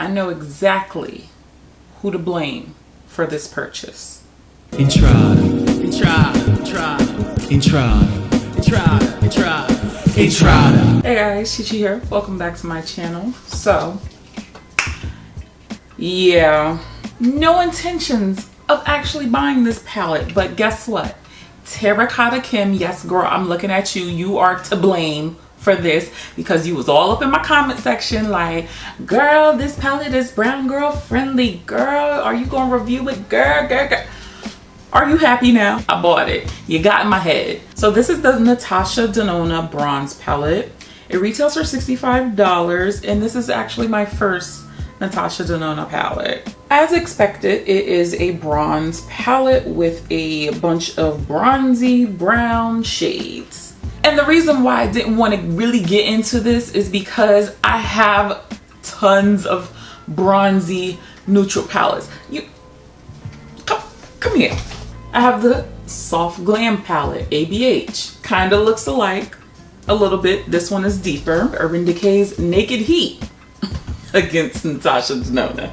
I know exactly who to blame for this purchase. Entrada. Hey guys, Chi here. Welcome back to my channel. So, yeah, no intentions of actually buying this palette, but guess what? Terracotta Kim, yes girl, I'm looking at you. You are to blame for this because you was all up in my comment section like, girl, this palette is brown girl friendly. Girl, are you gonna review it? Girl. Are you happy now? I bought it. You got in my head. So this is the Natasha Denona Bronze Palette. It retails for $65 and this is actually my first Natasha Denona palette. As expected, it is a bronze palette with a bunch of bronzy brown shades. And the reason why I didn't want to really get into this is because I have tons of bronzy neutral palettes. Come here. I have the Soft Glam palette, ABH. Kinda looks alike a little bit. This one is deeper. Urban Decay's Naked Heat against Natasha Denona.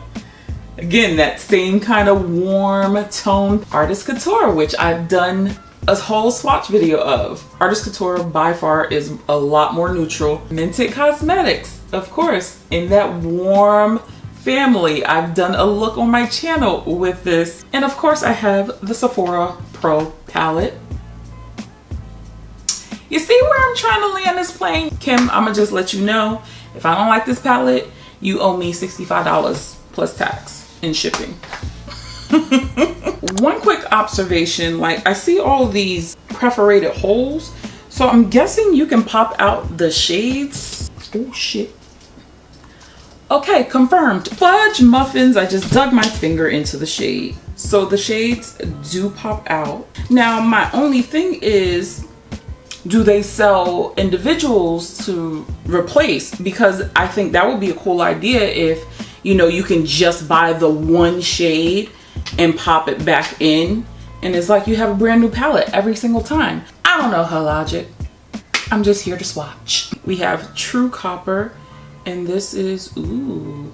Again, that same kind of warm tone. Artist Couture, which I've done a whole swatch video of. Artist Couture by far is a lot more neutral. Mented Cosmetics, of course, in that warm family. I've done a look on my channel with this. And of course I have the Sephora Pro palette. You see where I'm trying to land this plane? Kim, I'ma just let you know, if I don't like this palette, you owe me $65 plus tax and shipping. One quick observation, like I see all these perforated holes, so I'm guessing you can pop out the shades. Oh shit. Okay, confirmed. Fudge Muffins, I just dug my finger into the shade. So the shades do pop out. Now my only thing is, do they sell individuals to replace? Because I think that would be a cool idea if, you know, you can just buy the one shade and pop it back in. And it's like you have a brand new palette every single time. I don't know her logic. I'm just here to swatch. We have True Copper. And this is, ooh,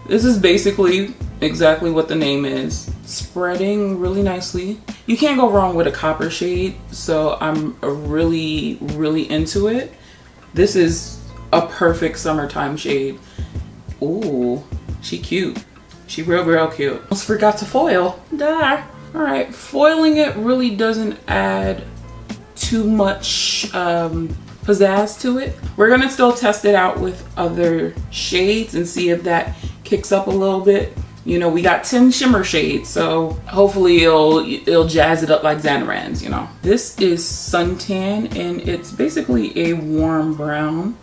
this is basically exactly what the name is. Spreading really nicely. You can't go wrong with a copper shade, so I'm really into it. This is a perfect summertime shade. Ooh, she cute. She real cute. Almost forgot to foil. Duh. All right, foiling it really doesn't add too much pizzazz to it. We're gonna still test it out with other shades and see if that kicks up a little bit. You know, we got 10 shimmer shades, so hopefully it'll jazz it up like Xanaran's, you know. This is Suntan and it's basically a warm brown.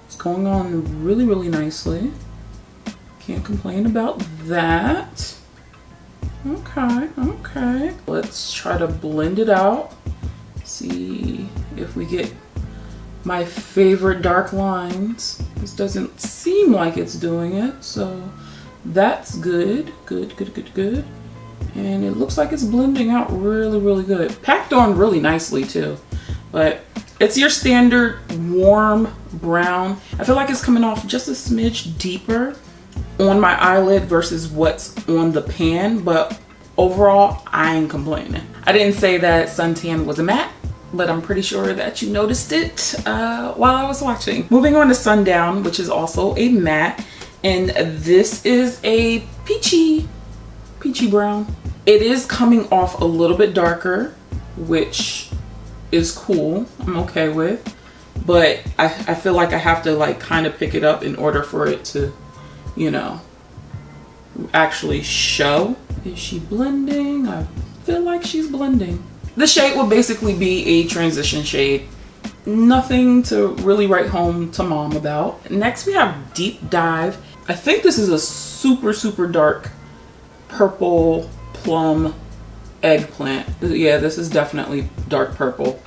It's going on really nicely. Can't complain about that. Okay. Let's try to blend it out. See if we get my favorite dark lines. This doesn't seem like it's doing it, so that's good. Good. And it looks like it's blending out really good. Packed on really nicely too, but it's your standard warm brown. I feel like it's coming off just a smidge deeper on my eyelid versus what's on the pan, but overall I ain't complaining. I didn't say that Suntan was a matte, but I'm pretty sure that you noticed it while I was watching. Moving on to Sundown, which is also a matte, and this is a peachy brown. It is coming off a little bit darker, which is cool. I'm okay with, but I feel like I have to like kind of pick it up in order for it to, you know, actually show. Is she blending? I feel like she's blending. The shade will basically be a transition shade. Nothing to really write home to mom about. Next we have Deep Dive. I think this is a super dark purple plum eggplant. Yeah, this is definitely dark purple.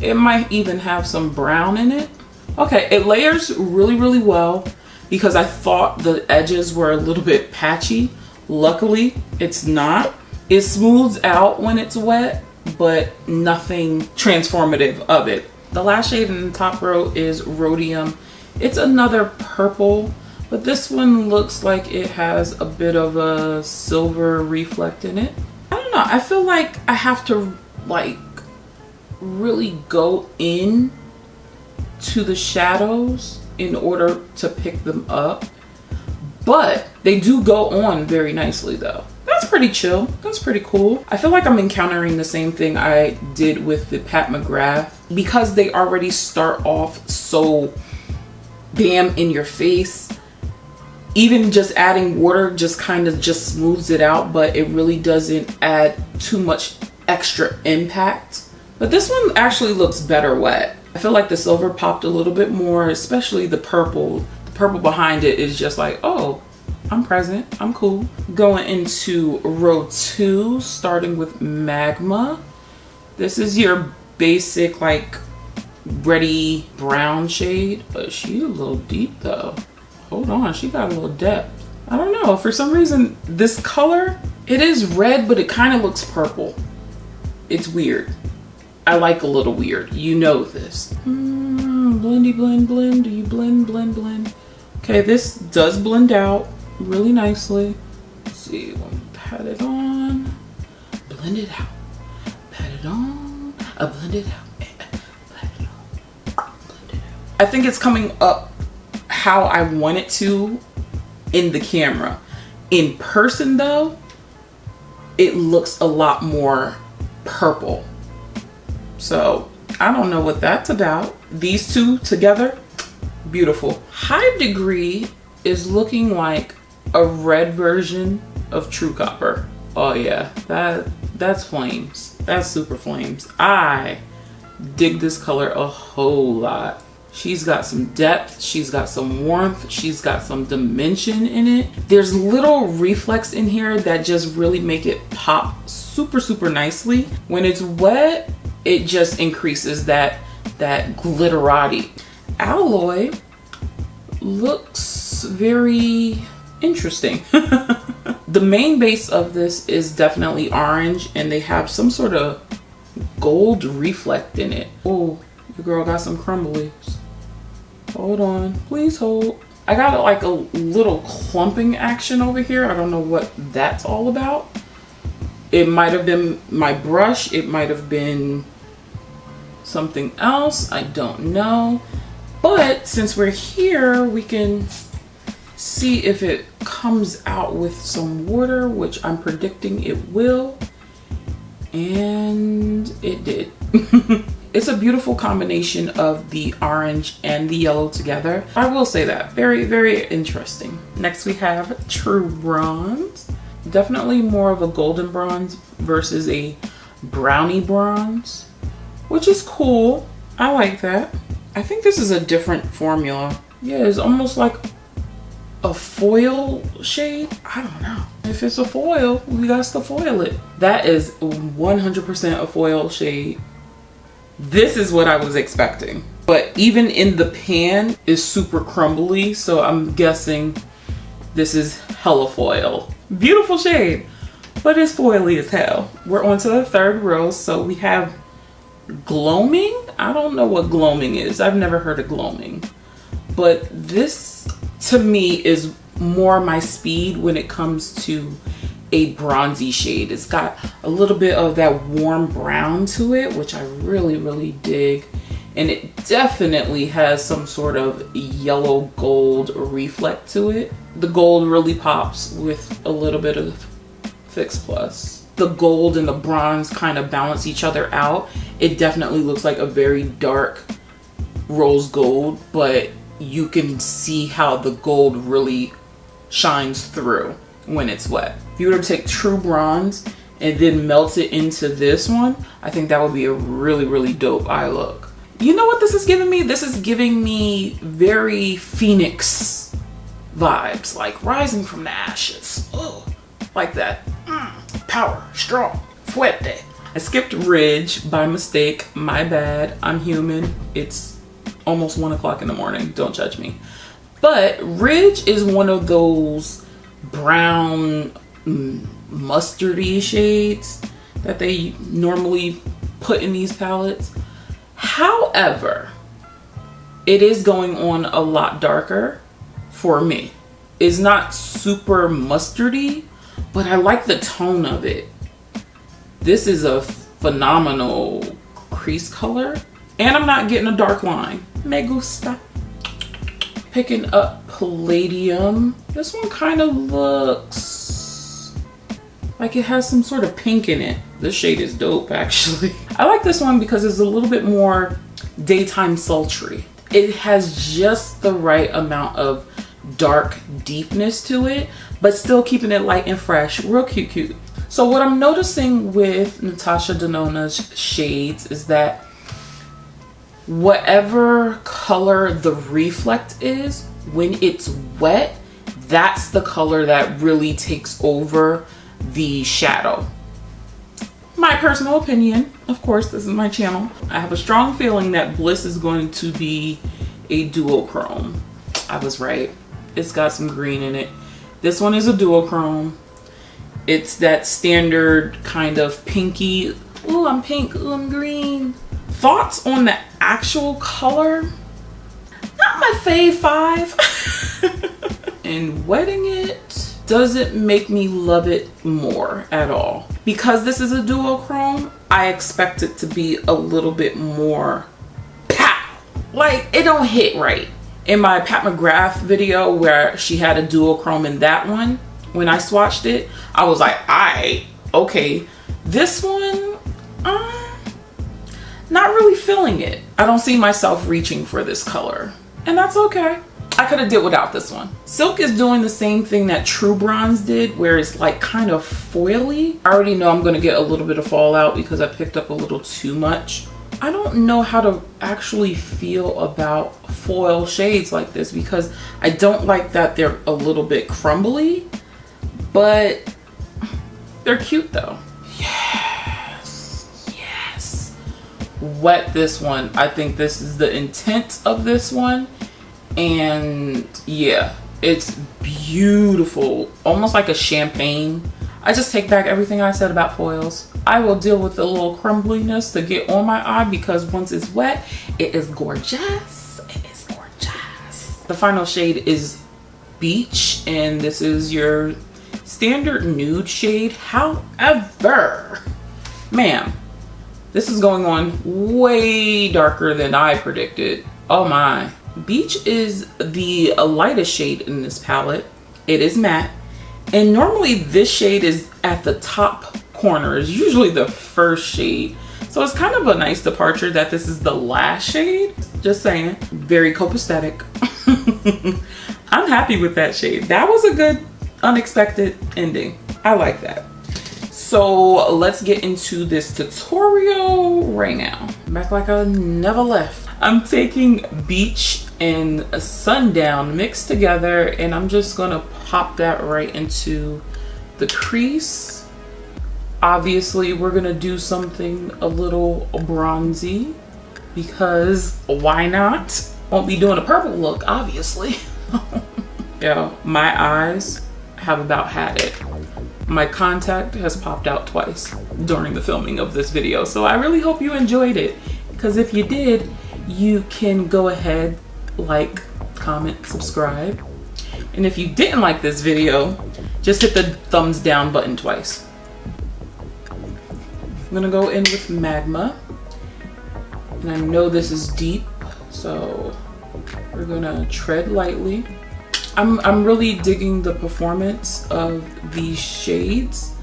It might even have some brown in it. Okay, it layers really well because I thought the edges were a little bit patchy. Luckily, it's not. It smooths out when it's wet, but nothing transformative of it. The last shade in the top row is Rhodium. It's another purple, But this one looks like it has a bit of a silver reflect in it. I don't know, I feel like I have to like really go in to the shadows in order to pick them up. But they do go on very nicely though. That's pretty chill. That's pretty cool. I feel like I'm encountering the same thing I did with the Pat McGrath. Because they already start off so bam in your face. Even just adding water just kind of just smooths it out, but it really doesn't add too much extra impact. But this one actually looks better wet. I feel like the silver popped a little bit more, especially the purple. The purple behind it is just like, oh, I'm present, I'm cool. Going into row 2, starting with Magma. This is your basic like ready brown shade, but she's a little deep though. Hold on, she got a little depth. I don't know, for some reason, this color, it is red, but it kind of looks purple. It's weird. I like a little weird, you know this. Blendy blend blend, do you blend blend blend? Okay, this does blend out really nicely. Let's see, let me pat it on, blend it out, pat it on, blend it out, pat it on, blend it out. I think it's coming up how I want it to in the camera. In person though, it looks a lot more purple. So I don't know what that's about. These two together, beautiful. High Degree is looking like a red version of True Copper. Oh yeah, that's flames. That's super flames. I dig this color a whole lot. She's got some depth, she's got some warmth, she's got some dimension in it. There's little reflex in here that just really make it pop super, super nicely. When it's wet, it just increases that glitterati. Alloy looks very interesting. The main base of this is definitely orange and they have some sort of gold reflect in it. Oh, your girl got some crumblies. Hold on, please hold. I got like a little clumping action over here. I don't know what that's all about. It might have been my brush. It might have been something else. I don't know. But since we're here, we can see if it comes out with some water, which I'm predicting it will. And it did. It's a beautiful combination of the orange and the yellow together. I will say that. Very, very interesting. Next we have True Bronze. Definitely more of a golden bronze versus a brownie bronze, which is cool. I like that. I think this is a different formula. Yeah, it's almost like a foil shade. I don't know. If it's a foil, we got to foil it. That is 100% a foil shade. This is what I was expecting. But even in the pan is super crumbly, so I'm guessing this is hella foil. Beautiful shade, but it's foily as hell. We're on to the third row, so we have gloaming. I don't know what gloaming is. I've never heard of gloaming. But this, to me, is more my speed when it comes to a bronzy shade. It's got a little bit of that warm brown to it, which I really, really dig. And it definitely has some sort of yellow gold reflect to it. The gold really pops with a little bit of Fix Plus. The gold and the bronze kind of balance each other out. It definitely looks like a very dark rose gold, but you can see how the gold really shines through when it's wet. If you were to take True Bronze and then melt it into this one, I think that would be a really, really dope eye look. You know what this is giving me? This is giving me very Phoenix vibes, like rising from the ashes. Oh, like that. Power, strong, fuerte. I skipped Ridge by mistake. My bad. I'm human. It's almost 1 o'clock in the morning. Don't judge me. But Ridge is one of those brown mustardy shades that they normally put in these palettes. However, it is going on a lot darker for me. is not super mustardy, but I like the tone of it. This is a phenomenal crease color, and I'm not getting a dark line. Me gusta. Picking up Palladium. This one kind of looks like it has some sort of pink in it. This shade is dope, actually. I like this one because it's a little bit more daytime sultry. It has just the right amount of dark deepness to it, but still keeping it light and fresh. Real cute. So what I'm noticing with Natasha Denona's shades is that whatever color the reflect is, when it's wet, that's the color that really takes over the shadow. My personal opinion, of course, this is my channel. I have a strong feeling that Bliss is going to be a duochrome. I was right. It's got some green in it. This one is a duochrome. It's that standard kind of pinky, ooh, I'm pink, ooh, I'm green. Thoughts on the actual color? Not my fave 5. And wetting it doesn't make me love it more at all. Because this is a duochrome, I expect it to be a little bit more pow. Like, it don't hit right. In my Pat McGrath video where she had a duochrome in that one, when I swatched it, I was like, aight, okay. This one, not really feeling it. I don't see myself reaching for this color, and that's okay. I could have did without this one. Silk is doing the same thing that True Bronze did, where it's like kind of foily. I already know I'm gonna get a little bit of fallout because I picked up a little too much. I don't know how to actually feel about foil shades like this because I don't like that they're a little bit crumbly, but they're cute though. Yes. Wet this one. I think this is the intent of this one. And yeah, it's beautiful, almost like a champagne. I just take back everything I said about foils. I will deal with the little crumbliness to get on my eye because once it's wet, it is gorgeous. It is gorgeous. The final shade is Beach, and this is your standard nude shade. However, ma'am, this is going on way darker than I predicted. Oh my. Beach is the lightest shade in this palette. It is matte, and normally this shade is at the top corner. It's usually the first shade, so it's kind of a nice departure that this is the last shade. Just saying. Very copacetic. I'm happy with that shade. That was a good unexpected ending. I like that. So let's get into this tutorial right now. Back like I never left. I'm taking Beach and Sundown mixed together, and I'm just gonna pop that right into the crease. Obviously, we're gonna do something a little bronzy because why not? Won't be doing a purple look, obviously. Yo, my eyes have about had it. My contact has popped out twice during the filming of this video, so I really hope you enjoyed it, because if you did, you can go ahead, like, comment, subscribe. And if you didn't like this video, just hit the thumbs down button twice. I'm gonna go in with Magma. And I know this is deep, so we're gonna tread lightly. I'm really digging the performance of these shades.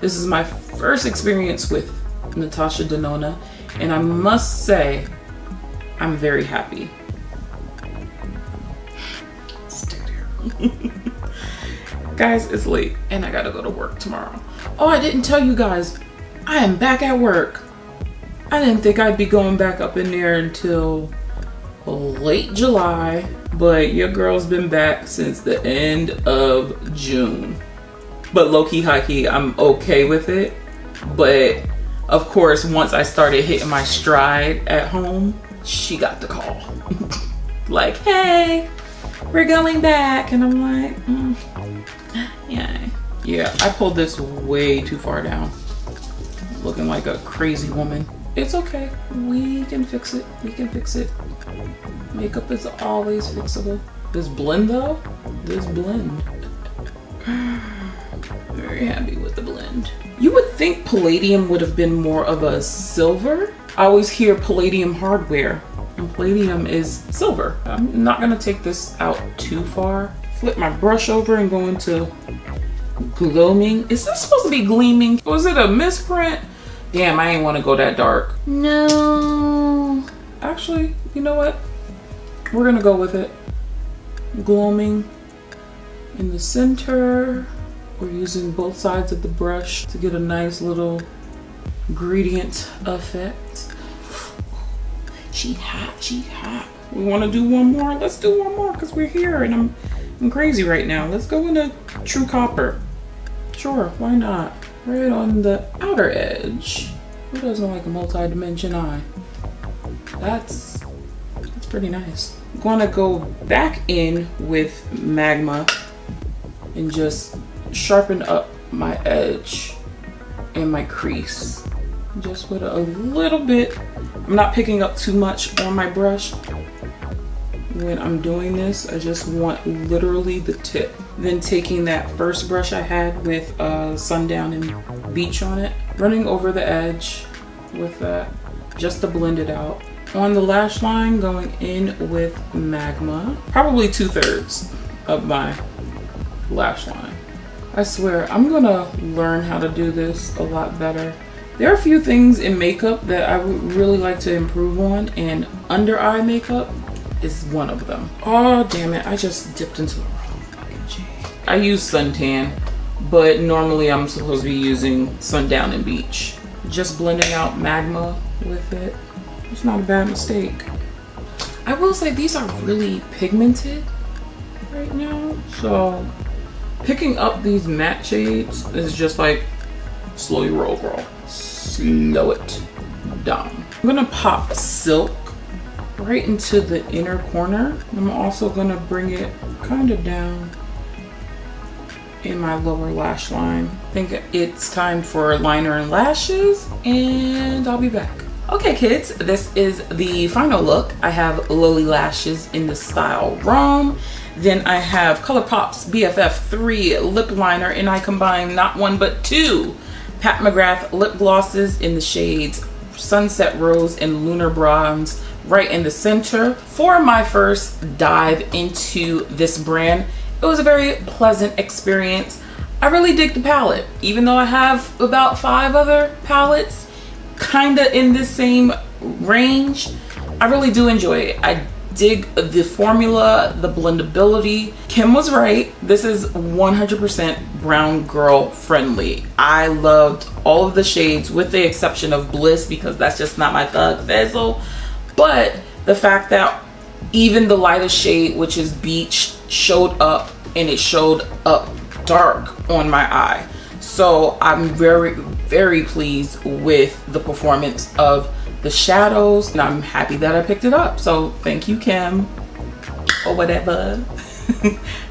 This is my first experience with Natasha Denona, and I must say, I'm very happy. Guys, it's late and I gotta go to work tomorrow. Oh, I didn't tell you guys, I am back at work. I didn't think I'd be going back up in there until late July, but your girl's been back since the end of June. But low-key, high-key, I'm okay with it. But of course, once I started hitting my stride at home, she got the call. Like, hey, we're going back. And I'm like, yeah, I pulled this way too far down. Looking like a crazy woman. It's okay, we can fix it, we can fix it. Makeup is always fixable. This blend though, this blend. Very happy with the blend. You would think palladium would have been more of a silver. I always hear palladium hardware, and palladium is silver. I'm not gonna take this out too far. Flip my brush over and go into gloaming. Is this supposed to be gleaming? Was it a misprint? Damn, I ain't wanna go that dark. No. Actually, you know what? We're gonna go with it. Gloaming in the center. We're using both sides of the brush to get a nice little gradient effect. She hot, she hot. We want to do one more? Let's do one more because we're here and I'm crazy right now. Let's go into True Copper. Sure, why not? Right on the outer edge. Who doesn't like a multi-dimension eye? That's pretty nice. I'm gonna go back in with Magma and just sharpen up my edge and my crease. Just with a little bit. I'm not picking up too much on my brush. When I'm doing this, I just want literally the tip. Then taking that first brush I had with Sundown and Beach on it, running over the edge with that just to blend it out. On the lash line, going in with Magma, probably 2/3 of my lash line. I swear, I'm gonna learn how to do this a lot better. There are a few things in makeup that I would really like to improve on, and under eye makeup is one of them. Oh, damn it, I just dipped into the wrong fucking shade. I use suntan, but normally I'm supposed to be using Sundown and Beach. Just blending out Magma with it. It's not a bad mistake. I will say these are really pigmented right now, so picking up these matte shades is just like slow your roll, girl. Slow it down. I'm gonna pop Silk right into the inner corner. I'm also gonna bring it kind of down in my lower lash line. I think it's time for liner and lashes, and I'll be back. Okay kids, this is the final look. I have Lily Lashes in the style Rome. Then I have ColourPop's BFF3 lip liner, and I combine not one but two Pat McGrath lip glosses in the shades Sunset Rose and Lunar Bronze right in the center. For my first dive into this brand, it was a very pleasant experience. I really dig the palette. Even though I have about 5 other palettes kinda in this same range, I really do enjoy it. I dig the formula, the blendability. Kim was right. This is 100% brown girl friendly. I loved all of the shades with the exception of Bliss because that's just not my thug fizzle. But the fact that even the lightest shade, which is Beach, showed up, and it showed up dark on my eye. So I'm very, very pleased with the performance of the shadows, and I'm happy that I picked it up. So thank you, Kim, or whatever.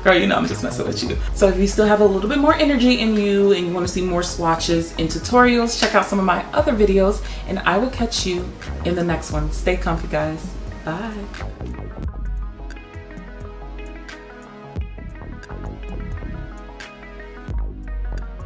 Girl, you know I'm just messing with you. So if you still have a little bit more energy in you and you want to see more swatches and tutorials, check out some of my other videos, and I will catch you in the next one. Stay comfy, guys. Bye.